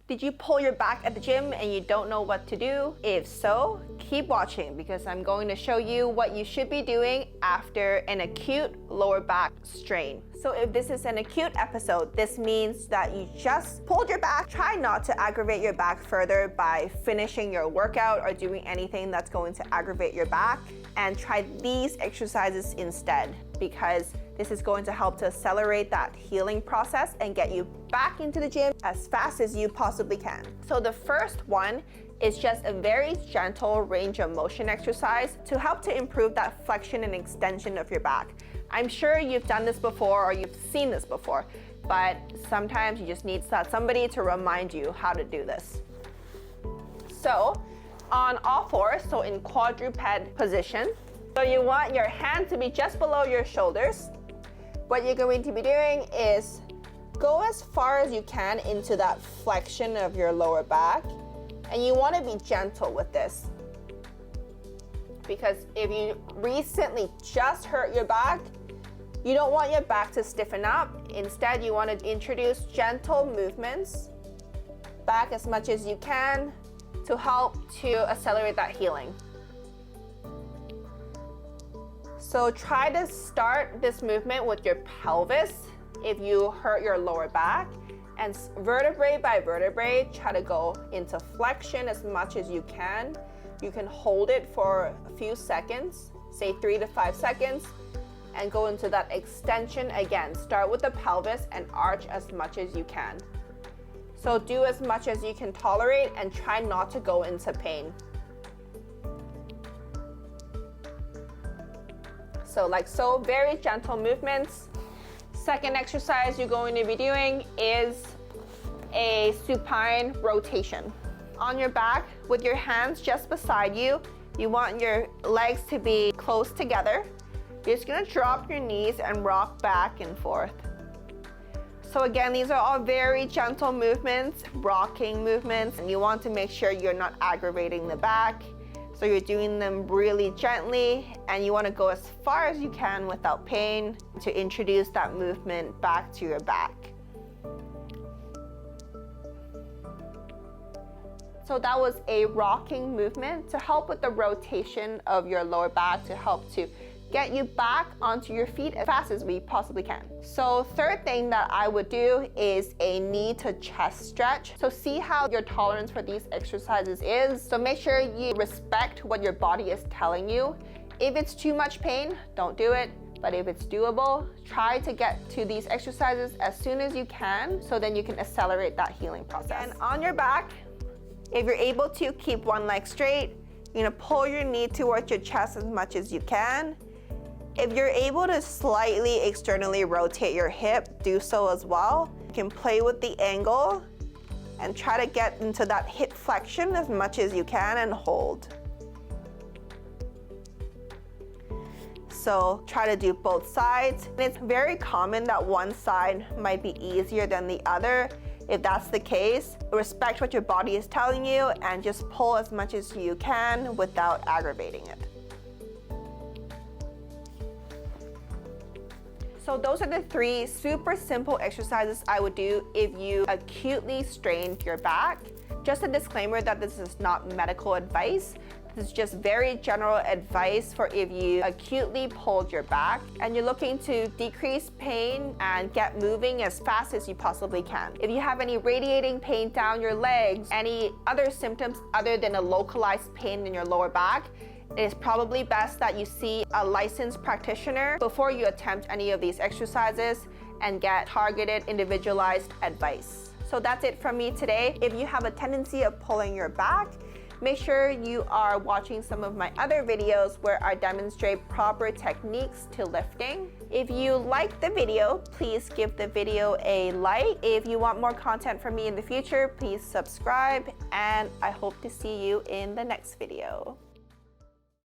Did you pull your back at the gym and you don't know what to do? If so, keep watching because I'm going to show you what you should be doing after an acute lower back strain. So if this is an acute episode, this means that you just pulled your back. Try not to aggravate your back further by finishing your workout or doing anything that's going to aggravate your back, and try these exercises instead, because this is going to help to accelerate that healing process and get you back into the gym as fast as you possibly can. So the first one is just a very gentle range of motion exercise to help to improve that flexion and extension of your back. I'm sure you've done this before or you've seen this before, but sometimes you just need somebody to remind you how to do this. So on all fours, so in quadruped position, so you want your hand to be just below your shoulders. What you're going to be doing is go as far as you can into that flexion of your lower back, and you want to be gentle with this, because if you recently just hurt your back, you don't want your back to stiffen up. Instead, you want to introduce gentle movements back as much as you can to help to accelerate that healing. So try to start this movement with your pelvis if you hurt your lower back, and vertebrae by vertebrae, try to go into flexion as much as you can. You can hold it for a few seconds, say 3 to 5 seconds, and go into that extension again. Start with the pelvis and arch as much as you can. So do as much as you can tolerate and try not to go into pain. So like so, very gentle movements. Second exercise you're going to be doing is a supine rotation. On your back with your hands just beside you, you want your legs to be close together. You're just gonna drop your knees and rock back and forth. So again, these are all very gentle movements, rocking movements, and you want to make sure you're not aggravating the back. So you're doing them really gently, and you want to go as far as you can without pain to introduce that movement back to your back. So that was a rocking movement to help with the rotation of your lower back, to help to get you back onto your feet as fast as we possibly can. So third thing that I would do is a knee to chest stretch. So see how your tolerance for these exercises is. So make sure you respect what your body is telling you. If it's too much pain, don't do it. But if it's doable, try to get to these exercises as soon as you can, so then you can accelerate that healing process. And on your back, if you're able to keep one leg straight, you're gonna pull your knee towards your chest as much as you can. If you're able to slightly externally rotate your hip, do so as well. You can play with the angle and try to get into that hip flexion as much as you can and hold. So try to do both sides. And it's very common that one side might be easier than the other. If that's the case, respect what your body is telling you and just pull as much as you can without aggravating it. So those are the 3 super simple exercises I would do if you acutely strained your back. Just a disclaimer that this is not medical advice. This is just very general advice for if you acutely pulled your back and you're looking to decrease pain and get moving as fast as you possibly can. If you have any radiating pain down your legs, any other symptoms other than a localized pain in your lower back, it is probably best that you see a licensed practitioner before you attempt any of these exercises and get targeted, individualized advice. So that's it from me today. If you have a tendency of pulling your back, make sure you are watching some of my other videos where I demonstrate proper techniques to lifting. If you like the video, please give the video a like. If you want more content from me in the future, please subscribe, and I hope to see you in the next video.